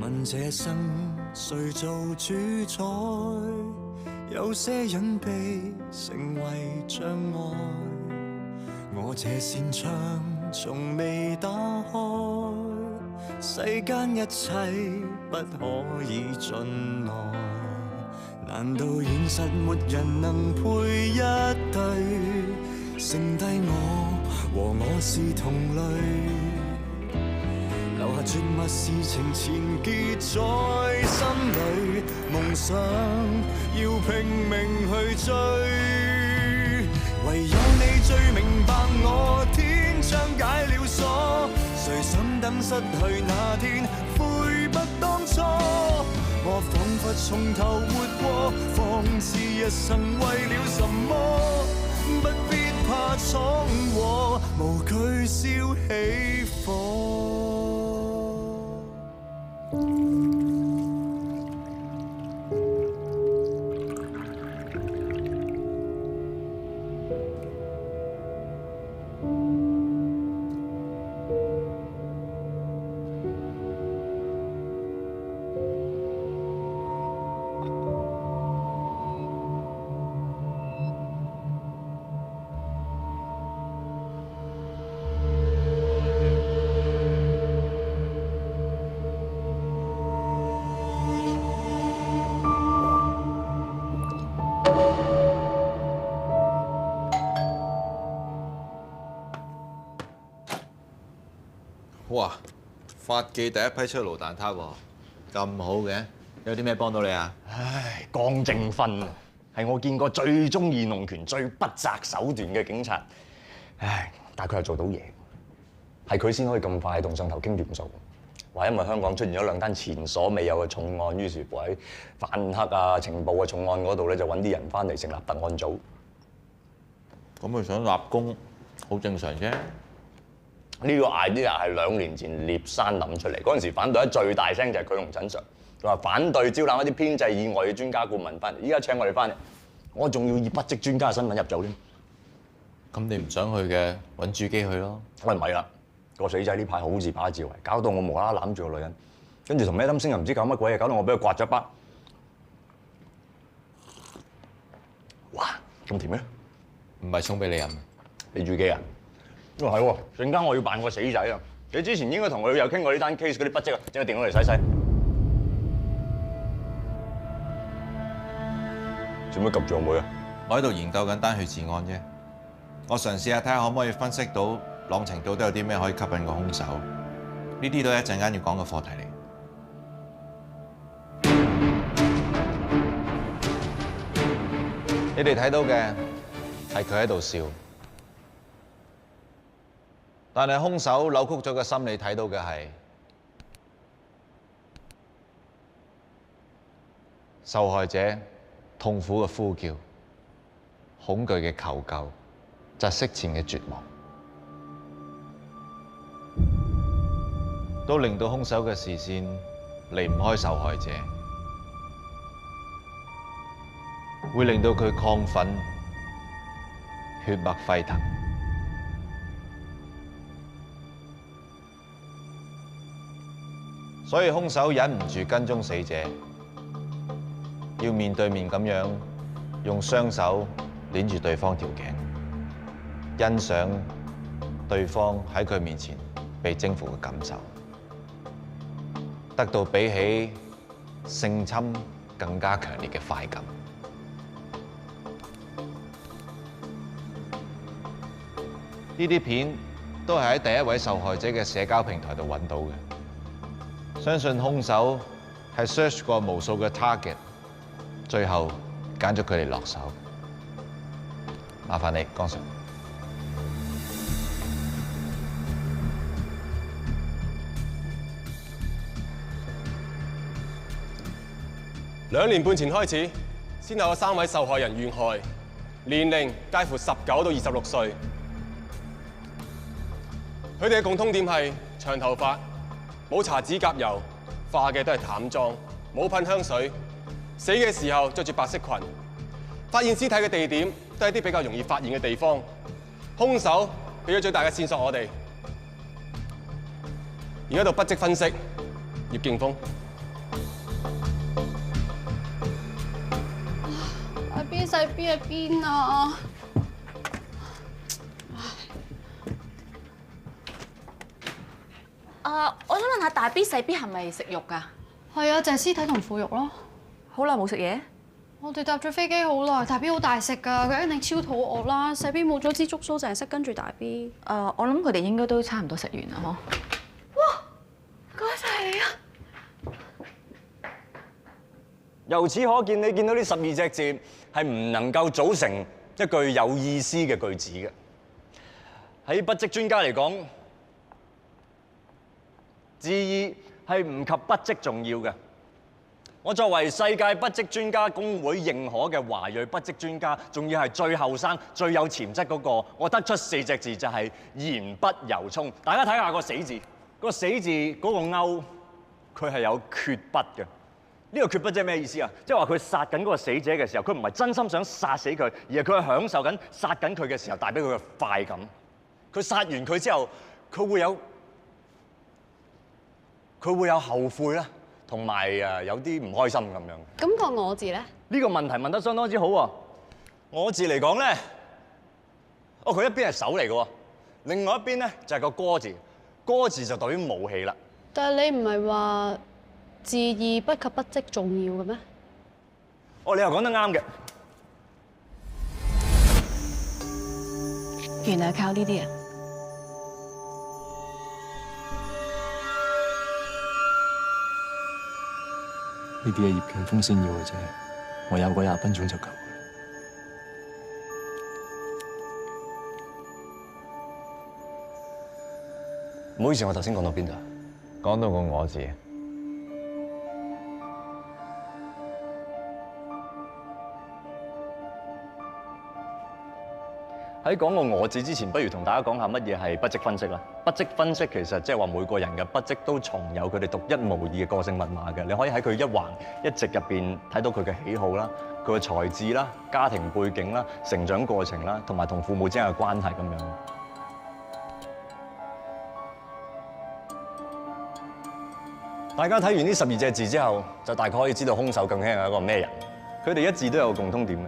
問這生誰做主宰？有些隱秘成為障礙，我這扇窗從未打開，世間一切不可以進來。難道現實沒人能配一對，剩低我和我是同類？留下絕密事情纏結在心裏，夢想要拼命去追。唯有你最明白我，天窗解了鎖，誰想等失去那天悔不當初？我彷彿從頭活過，仿似一生為了什麼？不必怕闖禍，無懼燒起火。哇！發記第一批出爐蛋撻喎，咁好嘅，有啲咩幫到你啊？唉，江正芬係我見過最中意弄權、最不擇手段嘅警察。唉，但係佢又做到嘢，係佢先可以咁快動上頭傾掂數。話因為香港出現咗2單前所未有嘅重案，於是乎喺反黑啊、情報嘅重案嗰度咧，就揾啲人翻嚟成立特案組。咁佢想立功，好正常啫。呢個 idea 係2年前聶山諗出嚟，嗰陣時反對得最大聲就係佢同陳 Sir， 佢話反對招攬一啲編制以外嘅專家顧問翻嚟，依家請我哋翻嚟，我仲要以不職專家嘅身份入組添。咁你唔想去嘅，揾主機去咯。喂，唔係啦，個死仔呢排好似把自為，搞到我無啦啦攬住個女人，跟住同咩金星又唔知搞乜鬼嘢，搞到我俾佢刮咗一巴。哇，咁甜咩？唔係送俾你飲，你主機啊？哦係喎，陣間我要扮個死仔啊！你之前應該同佢有傾過呢單 case 嗰啲筆跡啊，整個電腦嚟洗洗。做乜及住我妹啊？我喺度研究緊單血治案啫。我嘗試下睇下可唔可以分析到朗程度都有啲咩可以吸引個兇手。呢啲都係一陣間要講嘅課題嚟。你哋睇到嘅係佢喺度笑。但係兇手扭曲咗個心理，睇到嘅係受害者痛苦嘅呼叫、恐懼嘅求救、窒息前嘅絕望，都令到兇手嘅視線離唔開受害者，會令到佢亢奮、血脈沸騰。所以兇手忍唔住跟蹤死者，要面對面咁樣用雙手捏住對方條頸，欣賞對方喺佢面前被征服嘅感受，得到比起性侵更加強烈嘅快感。呢啲片都係喺第一位受害者嘅社交平台度揾到嘅。相信兇手係 search 過無數嘅 target， 最後揀咗佢哋落手。麻煩你，江 Sir。2年半前開始，先後有3位受害人遇害，年齡介乎19到26歲。佢哋嘅共通點係長頭髮。冇搽指甲油，化嘅都係淡妝，冇噴香水。死嘅時候着住白色裙。發現屍體嘅地點都係啲比較容易發現嘅地方。兇手俾咗最大嘅線索我哋。而家到筆跡分析，葉勁鋒，細 B 喺邊啊？我想問下大 B 細 B 係咪食肉㗎？係啊，就係屍體同腐肉咯。好耐冇食嘢。我哋搭咗飛機好耐，大 B 好大食㗎，佢一定超肚餓啦。細 B 冇咗支竹鬚，淨係識跟住大 B。我諗佢哋應該都差唔多食完啦，嗬。哇！唔該晒你啊！由此可見，你見到呢12隻字係唔能夠組成一句有意思嘅句子嘅。喺筆跡專家嚟講，字義係唔及筆跡重要嘅。我作為世界筆跡專家公會認可嘅華裔筆跡專家，仲要係最後生、最有潛質嗰個，我得出4隻字就係言不由衷。大家睇下個死字，個死字嗰個勾，佢係有缺筆嘅。呢個缺筆即係咩意思啊？即係話佢殺緊嗰個死者嘅時候，佢唔係真心想殺死佢，而係佢係享受緊殺緊佢嘅時候帶俾佢嘅快感。佢殺完佢之後，佢會有後悔啦。同埋有啲唔開心咁樣。咁個我字咧？呢個問題問得相當之好喎。我字嚟講咧，佢一邊係手嚟嘅喎，另外一邊咧就係個歌字。歌字就代表武器啦。但係你唔係話字義不及筆跡重要嘅咩？你又講得啱嘅。原來係靠呢啲啊！呢啲係葉勁峰先要嘅啫，我有個20分鐘就夠。唔好意思，我頭先講到邊度啊？講到個我字。喺講個我字之前，不如同大家講下乜嘢係筆跡分析啦。筆跡分析其實即係話每個人嘅筆跡都藏有佢哋獨一無二嘅個性密碼嘅。你可以喺佢一橫一直入邊睇到佢嘅喜好啦、佢嘅才智啦、家庭背景啦、成長過程啦，同埋同父母之間嘅關係咁樣。大家睇完呢12隻字之後，就大概可以知道兇手究竟係一個咩人。佢哋一致都有個共通點嘅，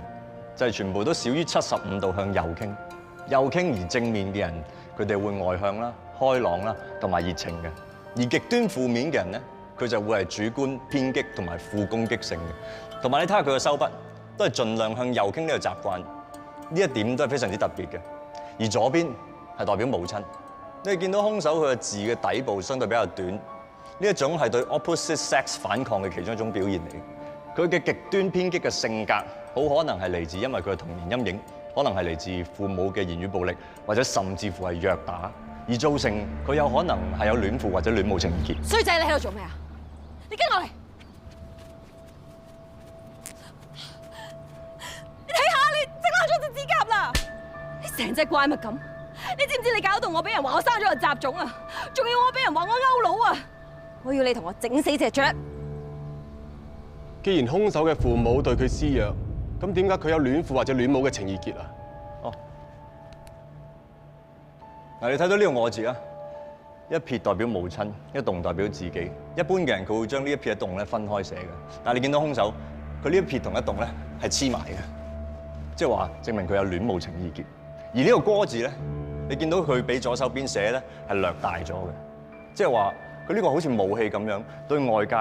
就係全部都少於75度向右傾。右傾而正面嘅人，佢哋會外向啦、開朗啦，同埋熱情嘅；而極端負面嘅人咧，佢就會係主觀、偏激同埋富攻擊性嘅。同埋你睇下佢嘅收筆，都係盡量向右傾呢個習慣，呢一點都係非常之特別嘅。而左邊係代表母親，你見到兇手佢嘅字嘅底部相對比較短，呢一種係對 opposite sex 反抗嘅其中一種表現嚟嘅。佢嘅極端偏激嘅性格，好可能係嚟自因為佢嘅童年陰影。可能係嚟自父母嘅言語暴力，或者甚至乎係虐打，而造成佢有可能係有戀父或者戀母情結。衰仔，你喺度做咩啊？你跟我嚟！你睇下，你整爛咗隻指甲啦！你成隻怪物咁，你知唔知你搞到我俾人話我生咗個雜種啊？仲要我俾人話我勾佬啊！我要你同我整死隻雀。既然兇手嘅父母對佢施虐，咁點解佢有戀父或者戀母嘅情意結啊？嗱，你睇到呢個我字啊，一撇代表母親，一棟代表自己。一般嘅人佢會將呢一撇一棟咧分開寫嘅，但係你見到兇手，佢呢一撇同一棟咧係黐埋嘅，即係話證明佢有戀母情意結。而呢個歌字咧，你見到佢比左手邊寫咧係略大咗嘅，即係話佢呢個好似武器咁樣，對外界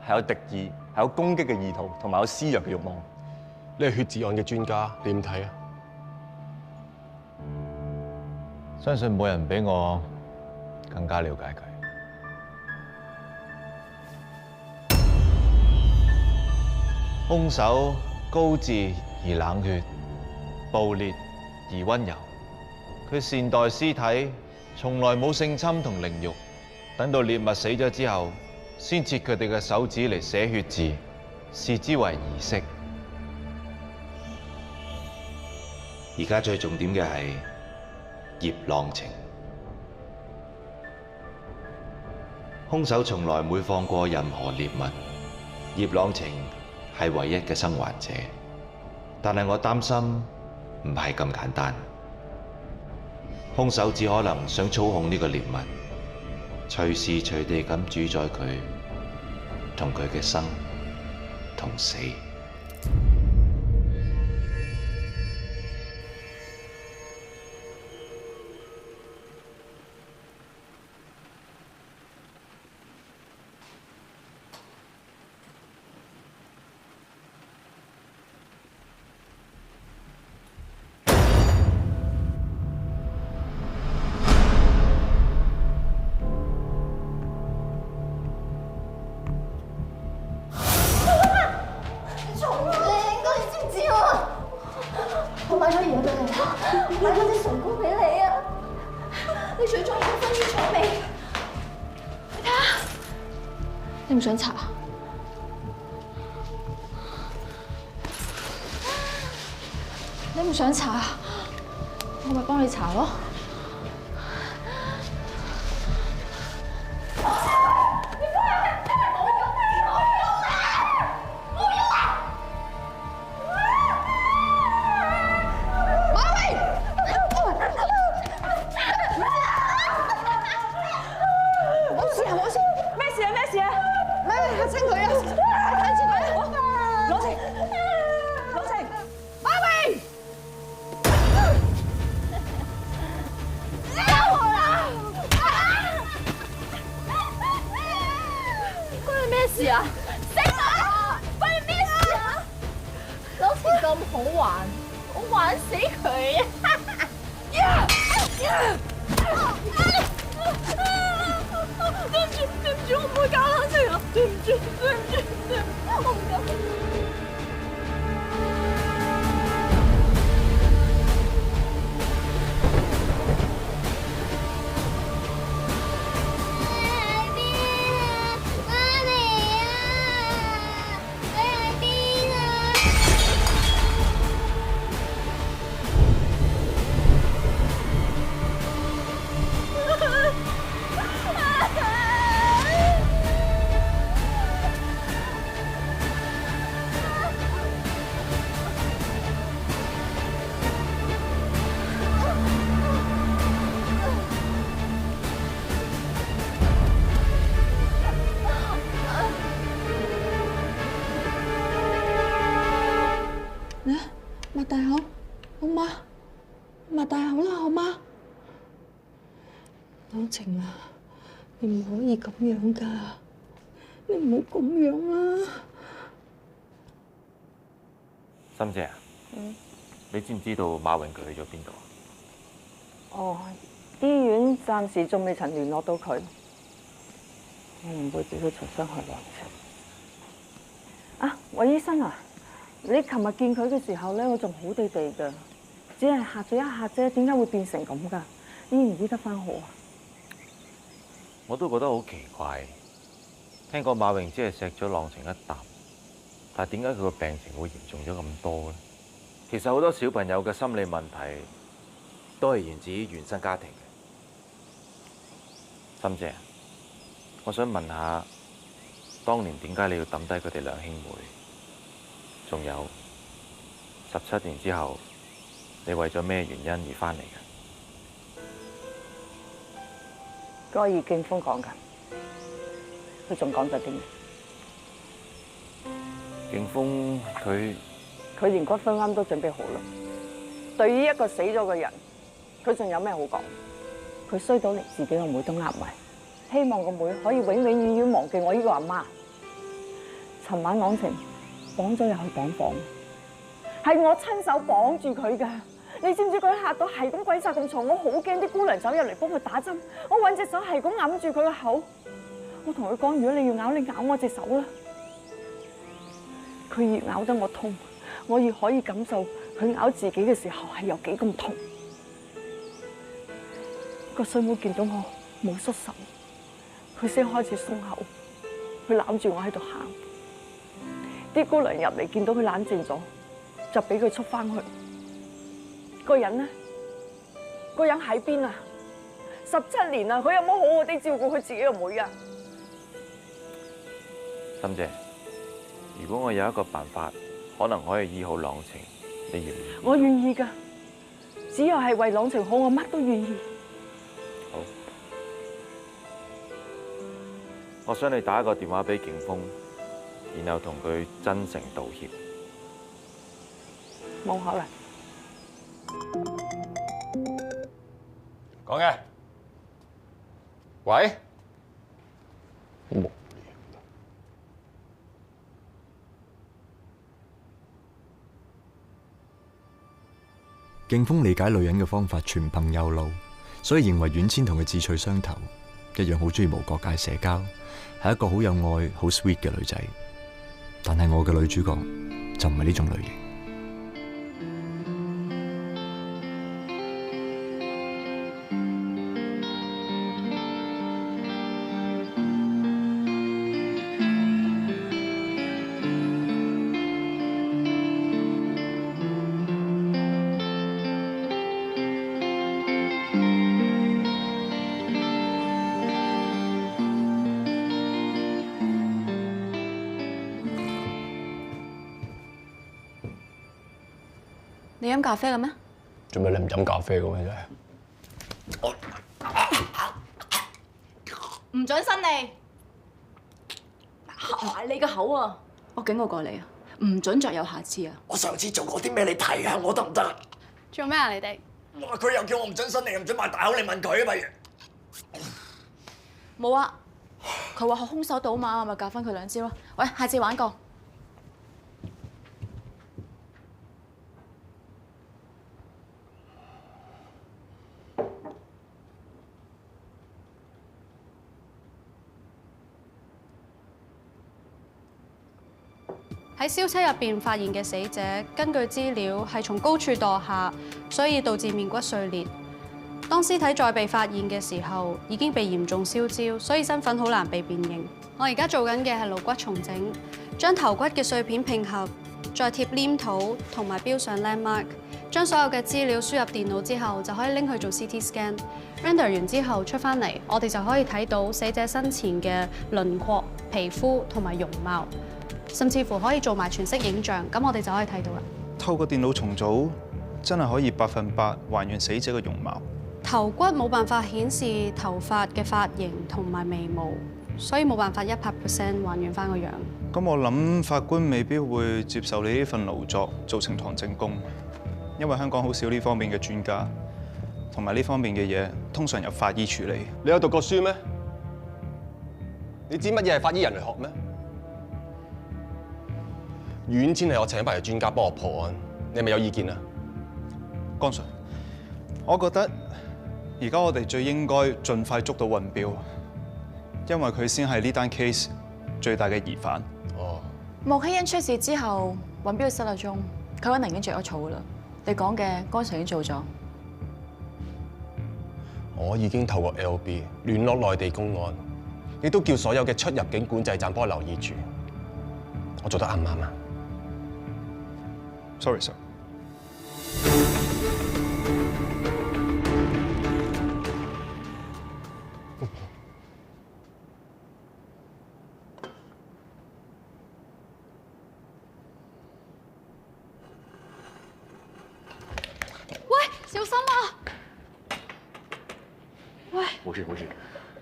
係有敵意、係有攻擊嘅意圖，同埋有施虐嘅慾望。你係血字案嘅專家，你點睇啊？相信冇人比我更加了解佢。兇手高智而冷血，暴烈而溫柔。佢善待屍體，從來冇性侵同凌辱。等到獵物死咗之後，先切佢哋嘅手指嚟寫血字，視之為儀式。而家最重點嘅係葉朗晴，兇手從來唔會放過任何獵物。葉朗晴係唯一嘅生還者，但係我擔心唔係咁簡單。兇手只可能想操控呢個獵物，隨時隨地咁主宰佢同佢嘅生同死。你唔想查？你唔想查，我咪幫你查咯。事啊！死我！關你咩事啊？攞錢咁好玩，我玩死佢啊！對唔住，對唔住，我唔會搞冷靜啊！對唔住，對唔住，對唔住，我唔敢。擘大口，好嗎？擘大口啦，好嗎？朗晴啊，你唔可以咁樣噶，你唔好咁樣啊！心姐啊，你知唔知道馬榮佢去咗邊度？哦，醫院暫時仲未曾聯絡到佢，我唔會俾佢重新去朗晴。啊，韋醫生啊！你琴日見佢嘅時候咧，我仲好地地㗎，只係嚇咗一下啫，點解會變成咁㗎？醫唔醫得返好啊？我都覺得好奇怪，聽講馬榮只係錫咗朗晴一啖，但係點解佢個病情會嚴重咗咁多咧？其實好多小朋友嘅心理問題都係源自於原生家庭嘅。心姐，我想問下，當年點解你要抌低佢哋兩兄妹？仲有17年之後，你為咗咩原因而返嚟嘅？嗰個葉敬峰講緊，佢仲講咗啲咩？敬峰佢連骨灰龕都準備好啦。對於一個死咗嘅人，佢仲有咩好講？佢衰到連自己個妹都呃埋，希望個妹可以永永遠遠忘記我呢個阿媽。尋晚朗晴綁咗入去綁房，係我親手綁住佢噶。你知唔知佢嚇到係咁鬼殺咁嘈？我好驚啲姑娘走入嚟幫佢打針，我揾隻手係咁揞住佢個口。我同佢講：如果你要咬，你咬我隻手啦。佢越咬得我痛，我越可以感受佢咬自己嘅時候係有幾咁痛。個衰妹見到我冇失手，佢先開始鬆口，佢攬住我喺度喊。啲姑娘入嚟見到佢冷靜咗，就俾佢捉翻去。個人呢？個人喺邊啊？17年啦，佢有冇好好地照顧佢自己個妹啊？心姐，如果我有一個辦法，可能可以醫好朗晴，你願唔願意？我願意㗎，只要係為朗晴好，我乜都願意。好，我想你打一個電話俾警峰，然後同佢真誠道歉。冇可能。講嘅，喂，敬峰理解女人嘅方法全憑右腦，所以認為遠千同佢志趣相投，一樣好中意無國界社交，係一個好有愛、好 sweet 嘅女仔。但係我嘅女主角就唔係呢種類型。你飲咖啡嘅咩？做咩你唔飲咖啡嘅咩真係？唔准伸脷，合埋你個口啊！我警告過你啊，唔准再有下次啊！我上次做過啲咩？你提下我得唔得？做咩啊？你哋哇！佢又叫我唔准伸脷，又唔准擘大口，你問佢啊，不如。冇啊！佢話學空手道嘛，我咪教翻佢2招咯。喂，下次玩過。喺燒車入邊發現嘅死者，根據資料係從高處墮下，所以導致面骨碎裂。當屍體再被發現嘅時候，已經被嚴重燒焦，所以身份好難被辨認。我而家做緊嘅係顱骨重整，將頭骨嘅碎片拼合，再貼黏土同埋標上 landmark， 將所有嘅資料輸入電腦之後，就可以拎去做 CT scan。render 完之後出翻嚟，我哋就可以睇到死者生前嘅輪廓、皮膚同埋容貌。甚至乎可以做埋全息影像，咁我哋就可以睇到啦。透過電腦重組，真係可以100%還原死者嘅容貌。頭骨冇辦法顯示頭髮嘅髮型同埋眉毛，所以冇辦法100%還原翻個樣。咁我諗法官未必會接受你呢份勞作做呈堂證供，因為香港好少呢方面嘅專家，同埋呢方面嘅嘢通常由法醫處理。你有讀過書咩？你知乜嘢係法醫人類學咩？院千係我請翻嚟嘅專家幫我破案，你係咪有意見啊？江 Sir， 我覺得而家我哋最應該盡快捉到運標，因為佢先係呢單 case 最大嘅疑犯。哦。莫希恩出事之後，運標失咗蹤，佢可能已經着咗草噶啦。你講嘅江 Sir 已經做咗。我已經透過 LB 聯絡內地公安，亦都叫所有嘅出入境管制站幫我留意住。我做得啱唔啱啊？ Sorry sir。喂，小心啊！喂，冇事冇事。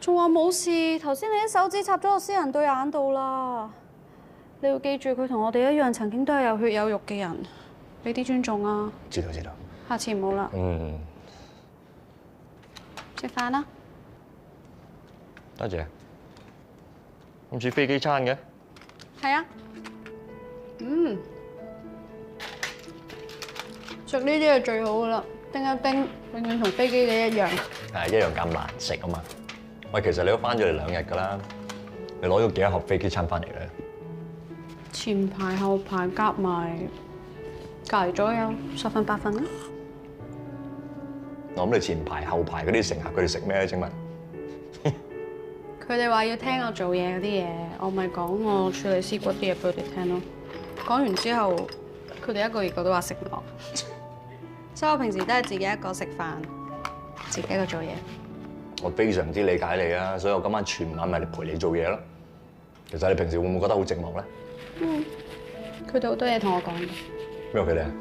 仲話冇事？頭先你啲手指插咗我私人對眼度啦。你要記住，佢同我哋一樣，曾經都係有血有肉嘅人。俾啲尊重啊！知道知道。下次唔好啦。嗯。食飯啦。多謝。咁似飛機餐嘅？係啊。食呢啲係最好噶啦，叮一叮，永遠同飛機嘅一樣。係一樣咁難食啊嘛。喂，其實你都翻咗嚟2日㗎啦，你攞咗幾多盒飛機餐翻嚟咧？前排後排夾埋。隔離咗有10份8份啦。我諗你前排後排嗰啲乘客佢哋食咩咧？請問？佢哋話要聽我做嘢嗰啲嘢，我咪講我處理屍骨啲嘢俾佢哋聽咯。講完之後，佢哋一個都話食唔落，所以我平時都係自己一個食飯，自己一個做嘢。我非常之理解你啊，所以我今晚全晚咪嚟陪你做嘢咯。其實你平時會唔會覺得好寂寞咧？佢哋好多嘢同我講。咩佢哋啊？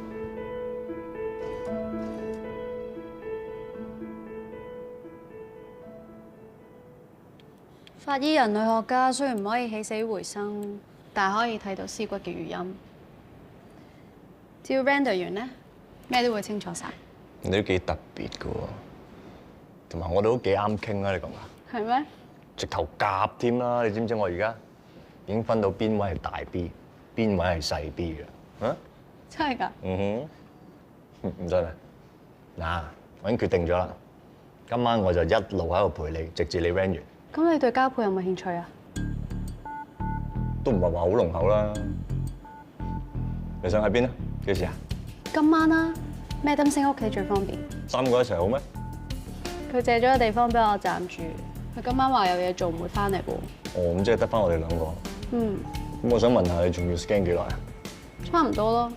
法醫人類學家雖然唔可以起死回生，但係可以睇到屍骨嘅餘音。只要 render 完咧，咩都會清楚晒。你都幾特別㗎喎，同埋我哋都幾啱傾啊！你講啊？係咩？直頭夾添啦！你知唔知我而家已經分到邊位係大 B， 邊位係細 B 嘅？啊？真係㗎？唔信啊！嗱，我已經決定咗啦，今晚我就一路喺度陪你，直至你 render 完。咁你對交配有冇興趣啊？都唔係話好濃厚啦。你想喺邊啊？幾時啊？今晚啦，Madam星屋企最方便。 3個一齊好咩？佢借咗個地方俾我暫住，佢今晚話有嘢做，唔會翻嚟喎。哦，咁即係得翻我哋2個。咁我想問下你仲要 scan 幾耐啊？差唔多咯。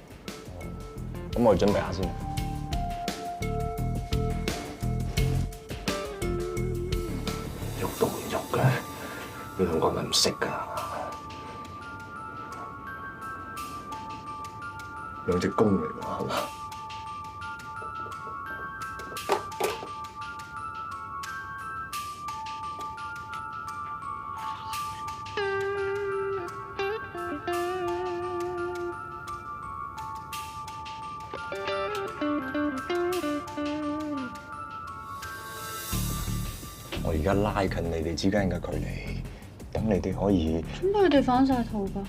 咁我哋準備下先。喐都唔喐嘅，你2個係咪唔識㗎？2隻公嚟㗎，係嘛？而家拉近你哋之間嘅距離，等你哋可以。點解佢哋反晒肚㗎？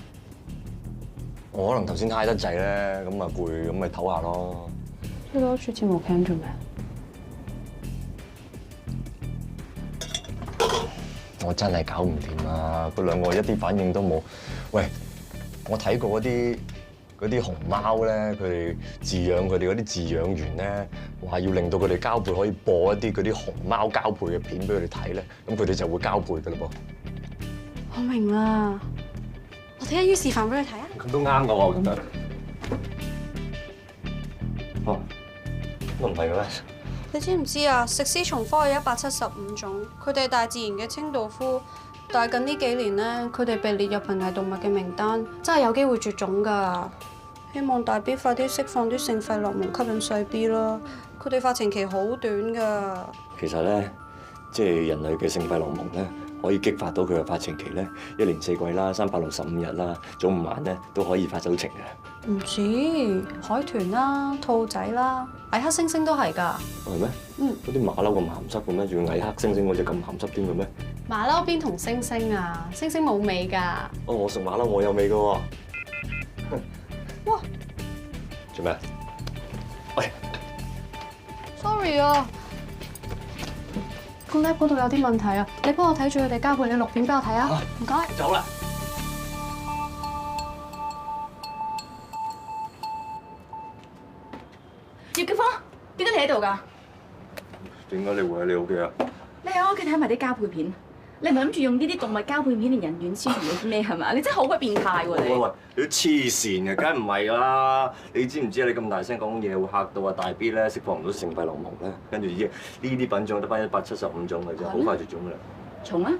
我可能頭先揩得滯咧，咁啊攰，咁咪唞下咯。你攞住支毛巾做咩？我真係搞唔掂啊！佢兩個一啲反應都冇。喂，我睇過嗰啲熊貓咧，佢哋飼養佢哋嗰啲飼養員咧，話要令到佢哋交配可以播一啲嗰啲熊貓交配嘅片俾佢哋睇咧，咁佢哋就會交配噶啦噃。我明啦，我睇下於示範俾你睇啊！咁都啱噶喎，咁樣。哦，都唔係嘅咩？你知唔知啊？食絲蟲科有175種，佢哋係大自然嘅清道夫。但係近呢幾年咧，佢哋被列入瀕危動物嘅名單，真係有機會絕種㗎。希望大 B 快啲釋放啲性費洛蒙吸引細 B 啦。佢哋發情期好短㗎。其實咧，即係人類嘅性費洛蒙咧，可以激發到佢嘅發情期咧，1年4季啦，365日啦，早午晚咧都可以發到情嘅。唔止海豚啦、兔仔啦、矮黑猩猩都係㗎。係咩？嗯。嗰啲馬騮咁鹹濕嘅咩？仲要矮黑猩猩嗰隻咁鹹濕啲嘅咩？馬騮邊同猩猩啊？猩猩冇尾㗎。哦，我食馬騮我有尾㗎喎。哇！做咩？喂 ，sorry 啊，個 lab 嗰度有啲問題啊，你幫我睇住佢哋交配，你錄片俾我睇啊，唔該。走啦！葉潔芳，點解你喺度㗎？點解你會喺你屋企啊？你喺我屋企睇埋啲交配片，你唔係諗住用呢啲動物交配片令人軟絲同嗰啲咩係嘛？你真係好鬼變態喎你！喂，你都黐線嘅，梗係唔係啦？你知唔知啊？你咁大聲講嘢會嚇到啊大 B 咧釋放唔到性費洛蒙咧，跟住呢啲品種得翻175種嘅啫，好快絕種㗎啦。蟲啊？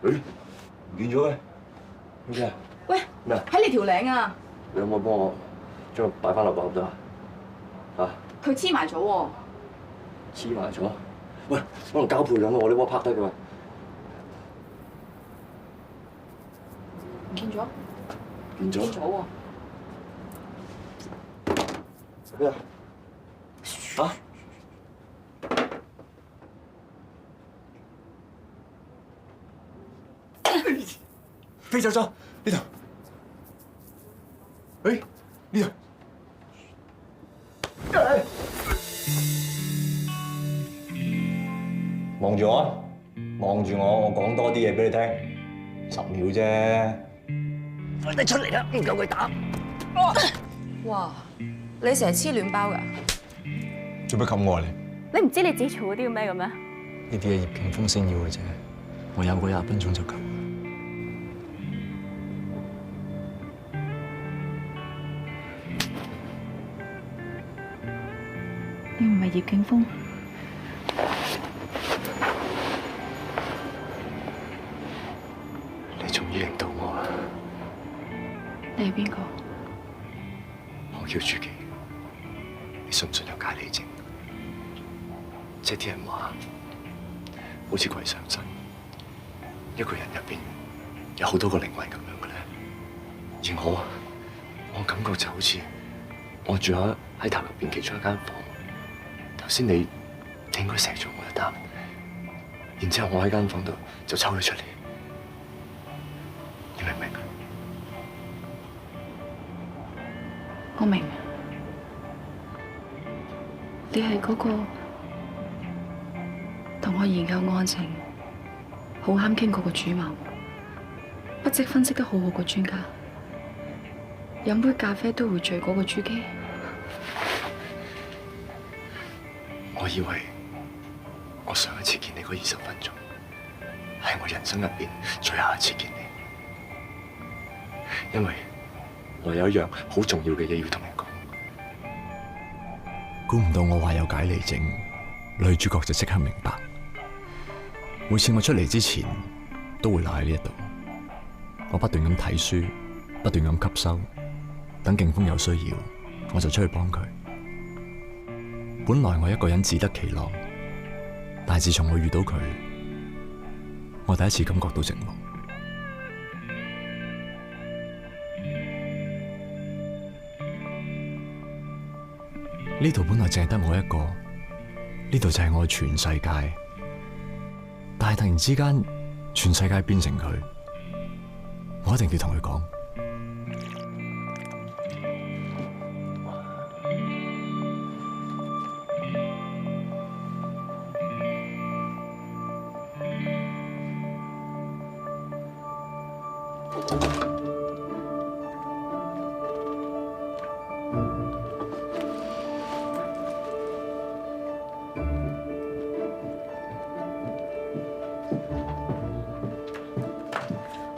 誒，唔見咗嘅，咩啊？喂，咩啊？喺你條領啊！你可唔可以幫我將佢擺翻落盒度啊？嚇！佢黐埋咗喎。黐埋咗？喂，可能交配咁啊！我呢鑊拍得嘅嘛。唔見咗？見咗？見咗喎。咩啊？嚇！飛走咗呢度。誒，呢度。望住我，望住我，我講多啲嘢俾你聽，10秒啫。快啲出嚟啦，唔夠佢打。哇！你成日黐亂包㗎？做咩冚我啊你？你唔知你自己做嗰啲咩嘅咩？呢啲係葉勁峰先要嘅啫，我有個20分鐘就夠。你唔係葉勁峰？你終於認到我啦！你係邊個？我叫朱記，你信唔信有解離症？即係啲人話，好似鬼上身，一個人入邊有好多個靈魂咁樣嘅咧。而我感覺就好似我住喺塔入邊其中一間房。頭先你應該射咗我一啖，然之後我喺間房度就抽咗出嚟，你明唔明啊？我明。你係嗰個同我研究案情好啱傾嗰個主謀，筆跡分析得好好個專家，飲杯咖啡都會醉嗰個朱基。我以為我上一次見你嗰20分鐘係我人生入邊最後一次見你，因為我有一樣好重要嘅嘢要同你講。估唔到我話有解離症，女主角就即刻明白。每次我出嚟之前，都會留喺呢一度，我不斷咁睇書，不斷咁吸收，等勁峰有需要，我就出去幫佢。本來我一個人自得其樂，但係自從我遇到佢，我第一次感覺到寂寞。呢度本來淨係得我一個，呢度就係我嘅全世界。但係突然之間，全世界變成佢，我一定要同佢講。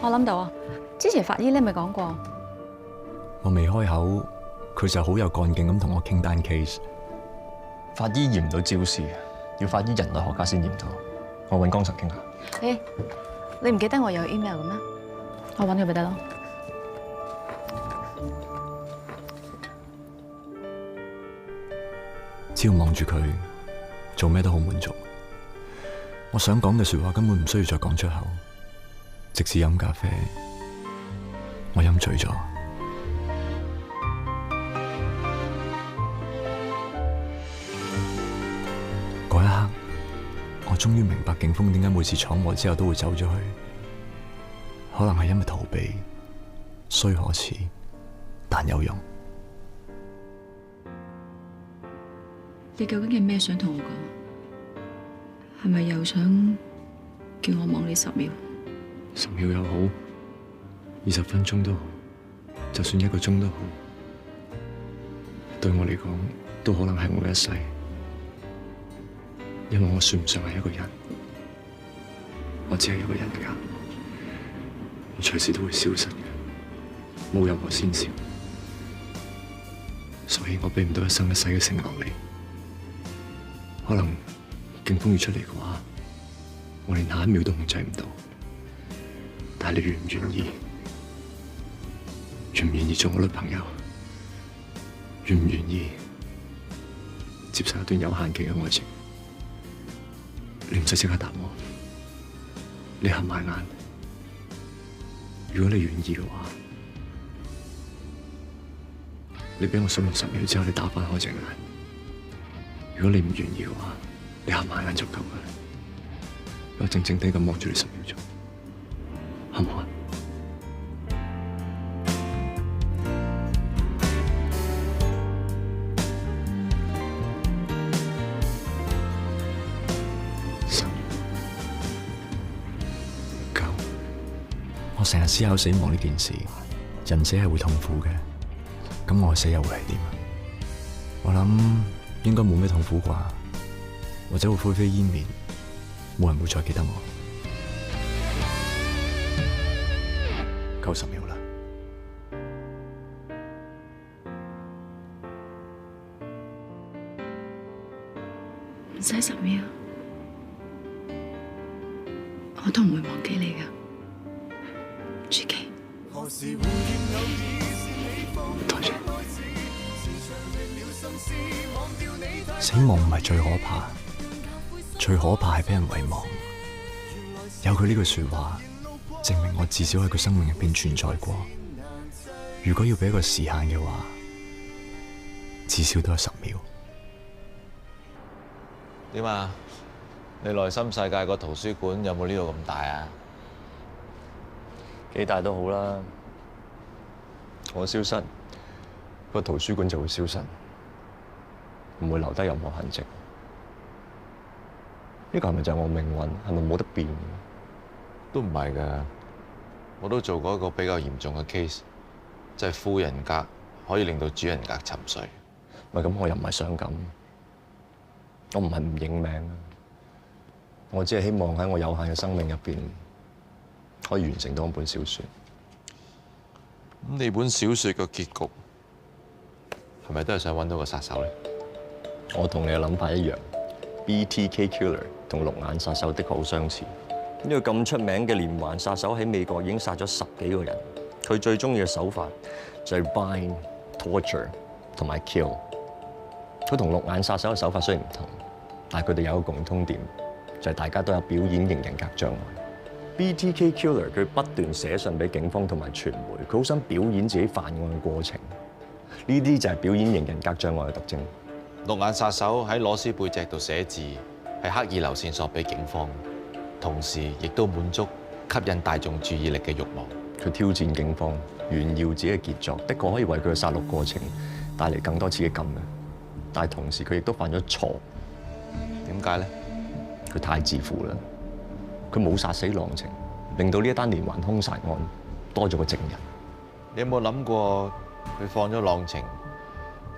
我諗到啊，之前法醫你咪講過，我未開口，佢就好有幹勁咁同我傾單 case。法醫驗唔到招式，要法醫人類學家先驗到。我揾江神傾下。誒，你唔記得我有 email 嘅咩？我揾佢咪得咯。只要望住佢，做咩都好滿足。我想講嘅說話根本唔需要再講出口。即使飲咖啡，我飲醉咗。嗰一刻，我終於明白景峰點解每次闖禍之後都會走咗去。可能係因為逃避，雖可恥，但有用。你究竟係咩想同我講？係咪又想叫我望你10秒？10秒又好，20分鐘都好，就算1個鐘都好，對我嚟講都可能係我一世，因為我算唔上係一個人，我只係一個人㗎，隨時都會消失嘅，冇任何先兆，所以我俾唔到一生一世嘅承諾你。可能景峰要出嚟嘅話，我連下1秒都控制唔到。但係你願唔願意？願唔願意做我女朋友？願唔願意接受一段有限期嘅愛情？你唔使即刻答我，你合埋眼。如果你願意嘅話，你俾我數60秒之後，你打翻開隻眼。如果你唔願意嘅話，你合埋眼就夠啦。我靜靜地咁望住你10秒鐘。好唔好啊？9。我成日思考死亡呢件事，人死係會痛苦嘅，咁我死又會係點啊？我諗應該冇咩痛苦啩，或者會灰飛煙滅，冇人會再記得我。夠10秒啦！唔使10秒，我都唔會忘記你㗎，朱琪。多謝。死亡唔係最可怕，最可怕係俾人遺忘。有佢呢句說話，證明我至少喺佢生命入邊存在過。如果要俾一個時限嘅話，至少都有10秒。點啊？你內心世界個圖書館有冇呢度咁大啊？幾大都好啦。我消失，個圖書館就會消失，唔會留低任何痕跡。呢個係咪就係我命運？係咪冇得變？都唔係㗎。我都做過一個比較嚴重嘅 case，就係副人格可以令到主人格沉睡。咪咁，我又唔係想咁，我唔係唔認命，我只係希望喺我有限嘅生命入邊，可以完成到一本小說。咁你本小說嘅結局係咪都係想揾到個殺手咧？我同你嘅諗法一樣 ，BTK Killer 同綠眼殺手的確好相似。呢個咁出名嘅連環殺手喺美國已經殺咗10幾個人。佢最中意嘅手法就係 bind、torture 同埋 kill。佢同綠眼殺手嘅手法雖然唔同，但係佢哋有一個共通點，就係大家都有表演型人格障礙。BTK Killer 佢不斷寫信俾警方同埋傳媒，佢好想表演自己犯案嘅過程。呢啲就係表演型人格障礙嘅特徵。綠眼殺手喺裸屍背脊度寫字，係刻意留線索俾警方。同時亦都滿足吸引大眾注意力嘅慾望。佢挑戰警方，炫耀自己嘅傑作，的確可以為佢嘅殺戮過程帶嚟更多刺激感嘅。但係同時佢亦都犯咗錯。點解咧？佢太自負啦！佢冇殺死郎晴，令到呢一單連環兇殺案多咗個證人。你有冇諗過佢放咗郎晴，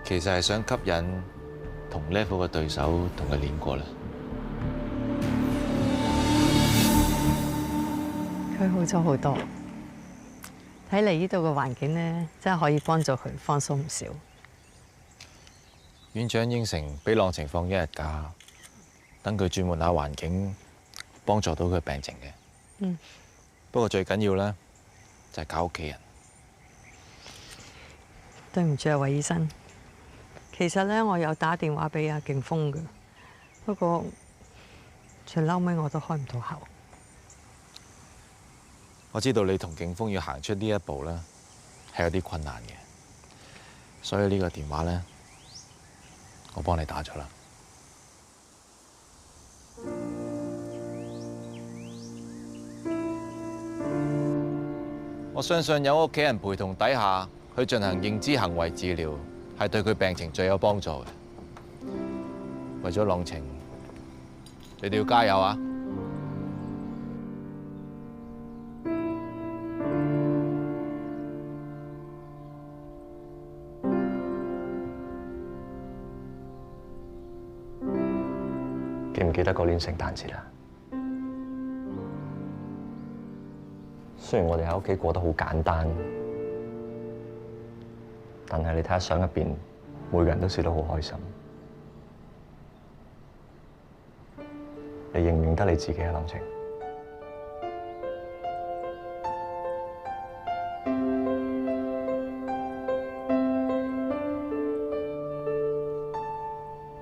其實係想吸引同 level 嘅對手同佢練過咧？佢好咗好多，睇嚟呢度嘅環境咧，真係可以幫助佢放鬆唔少。院長應承俾郎晴放1日假，等佢轉換下環境，幫助到佢病情嘅。嗯。不過最緊要咧，就係搞屋企人。對唔住啊，韋醫生。其實咧，我有打電話俾阿勁峰嘅，不過最嬲尾我都開唔到口。我知道你同勁峰要行出呢一步咧，係有啲困難嘅，所以呢個電話咧，我幫你打咗啦。我相信有屋企人陪同底下去進行認知行為治療，係對佢病情最有幫助嘅。為咗郎晴，你哋要加油啊！記唔記得嗰年聖誕節啊？雖然我哋喺屋企過得好簡單，但係你睇下相入邊，每個人都笑得好開心。你認唔認得你自己啊，郎晴？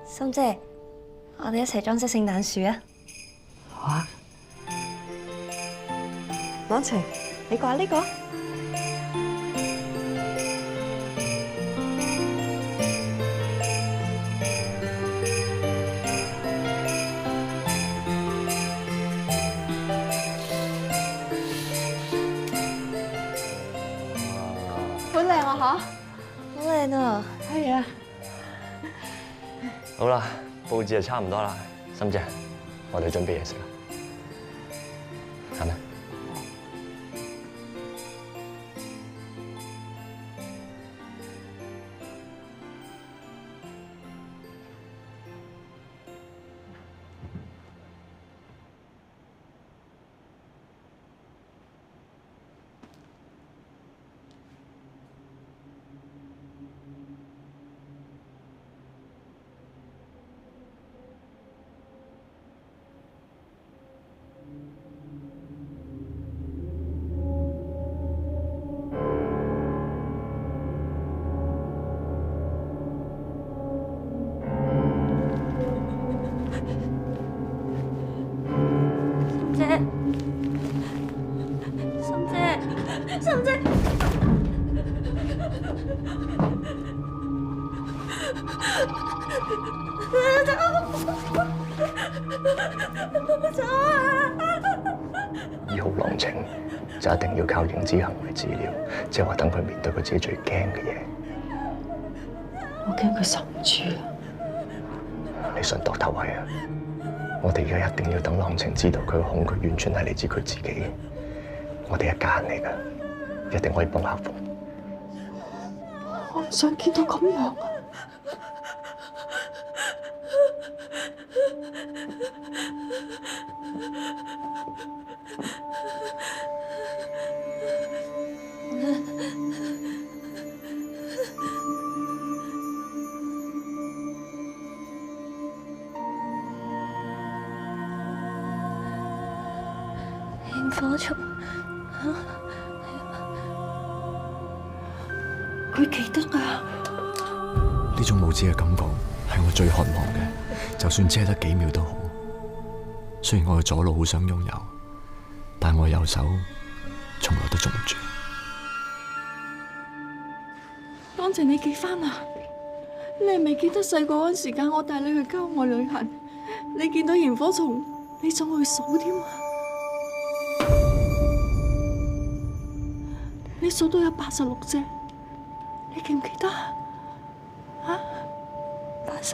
心姐，我哋一齊裝飾聖誕樹啊！好啊，郎晴，你掛呢個？好靚啊！吓，好靚啊！係啊。好啦，佈置就差唔多啦，心姐，我哋準備嘢食啦，係咪？心姐，醫好郎晴就一定要靠認知行為治療，即係話等佢面對佢自己最驚嘅嘢。我驚佢受唔住啊！你信度頭位啊！我哋而家一定要等郎晴知道佢嘅恐懼完全係嚟自佢自己。我哋一家人嚟㗎，一定可以幫克服。我唔想見到咁樣啊！螢火蟲，佢記得啊！呢種無知嘅感覺係我最渴望嘅，就算只係得幾秒都好。雖然我嘅左腦好想擁有，但我右手從來都捉唔住。郎晴，你記返啊？你係咪記得細個嗰陣時間，我帶你去郊外旅行，你見到螢火蟲，你仲去數添啊？數到有86隻，你記唔記得啊？嚇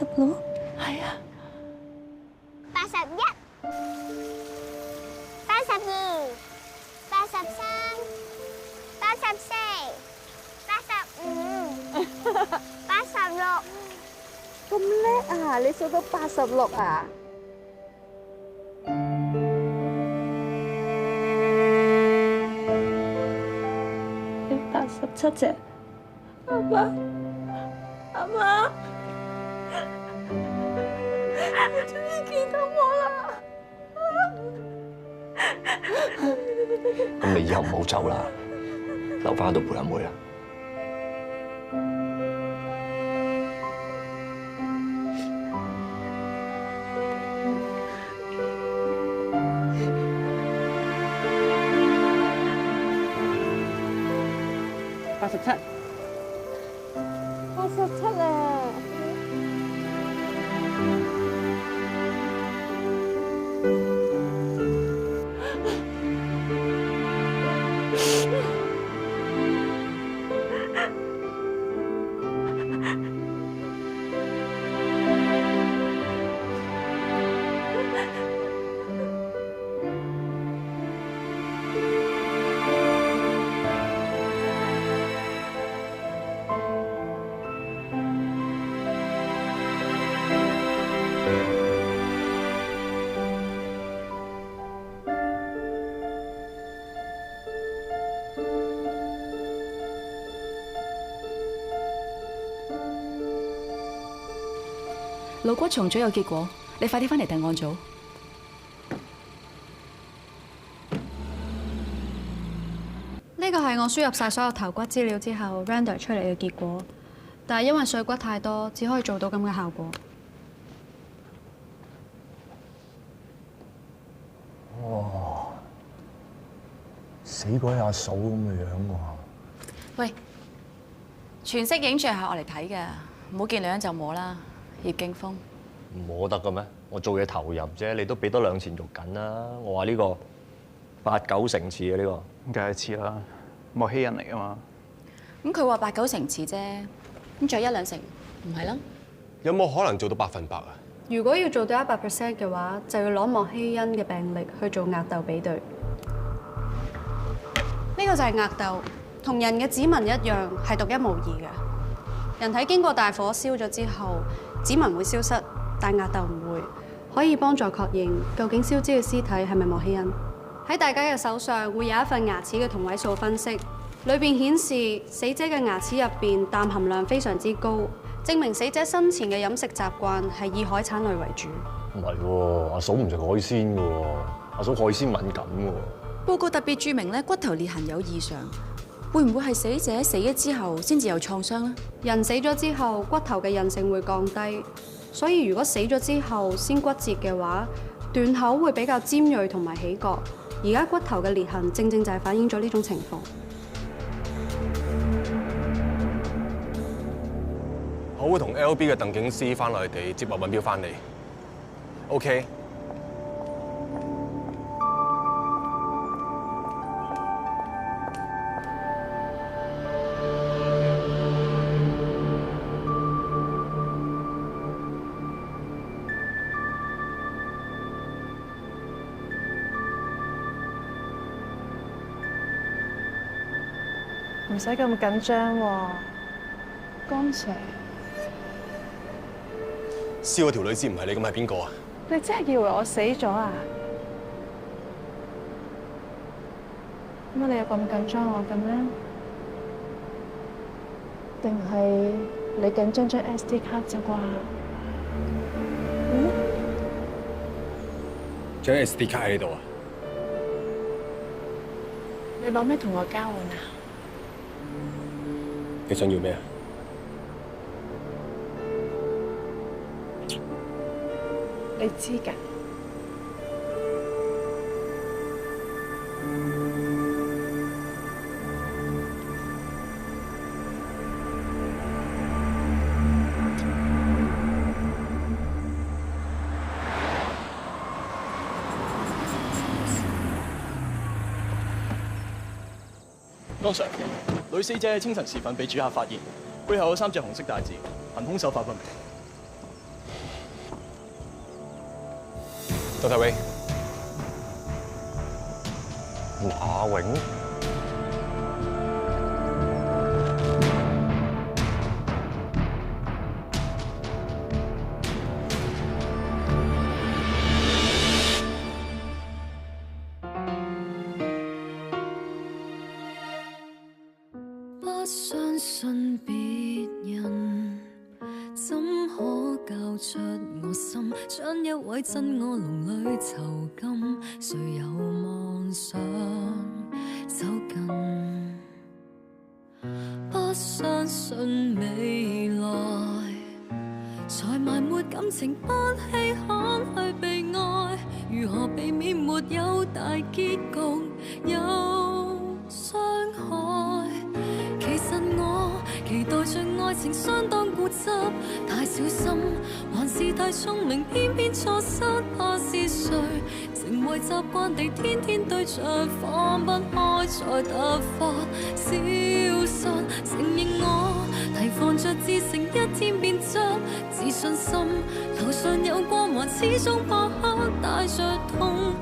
86？係啊。 81、82、83、84、85、86。咁叻啊！你數到86啊？有87隻。阿爸，阿媽，你終於見到我啦！咁你以後唔好走啦，留翻喺度陪阿妹啦。87啊！腦骨重組有結果，你快啲翻嚟訂案組。呢個係我輸入晒所有頭骨資料之後 render 出嚟嘅結果，但係因為碎骨太多，只可以做到咁嘅效果。哇！死鬼阿嫂咁嘅樣喎！喂，全息影像係我嚟睇嘅，唔好見兩樣就摸啦。葉勁峰，唔摸得嘅咩？我做嘢投入啫，你都俾多兩錢肉緊啦。我話呢個8、9成似嘅呢個，梗係似啦，莫欺人嚟㗎嘛。咁佢話8、9成似啫，咁仲有1、2成唔係啦。有冇可能做到100%啊？如果要做到100% 嘅話，就要攞莫希恩嘅病歷去做額竇比對。呢個就係額竇，同人嘅指紋一樣，係獨一無二嘅。人體經過大火燒咗之後，指紋會消失，但額竇唔會，可以幫助確認究竟燒焦嘅屍體係咪莫希恩。喺大家嘅手上會有一份牙齒嘅同位素分析，裏邊顯示死者嘅牙齒入邊氮含量非常之高，證明死者生前嘅飲食習慣係以海產類為主。唔係喎，阿嫂唔食海鮮嘅喎，阿嫂海鮮敏感嘅喎。報告特別註明咧，骨頭裂痕有異常，會唔會係死者死咗之後先至有創傷咧？人死咗之後，骨頭嘅韌性會降低，所以如果死咗之後先骨折嘅話，斷口會比較尖鋭同埋起角。而家骨頭嘅裂痕正正就係反映咗呢種情況。我會同 LB 嘅鄧警司翻內地接我揾標翻嚟。OK。唔使咁緊張喎，江 Sir。燒嗰條女先唔係你，咁係邊個啊？你真係以為我死咗啊？乜你又咁緊張我嘅咩？定係你緊張張 SD 卡咋啩？張 SD 卡喺呢度啊？你攞咩同我交換啊？你想要咩啊？你知㗎。剛上，女死者清晨時分被住客發現，背後有3隻紅色大字，行兇手法不明。杜太永，馬永。不相信別人，怎可教出我心？將一位真我籠裏囚禁，誰有妄想走近？不相信未來，才埋沒感情，不稀罕去被愛。如何避免沒有大結局？有傷害。其實我期待着愛情相當固執，太小心還是太聰明，偏偏錯失。怕是誰成為習慣地天天對着，放不開才突發消失。承認我提防着自成一天變質，自信心頭上有光環，始終怕黑帶着痛。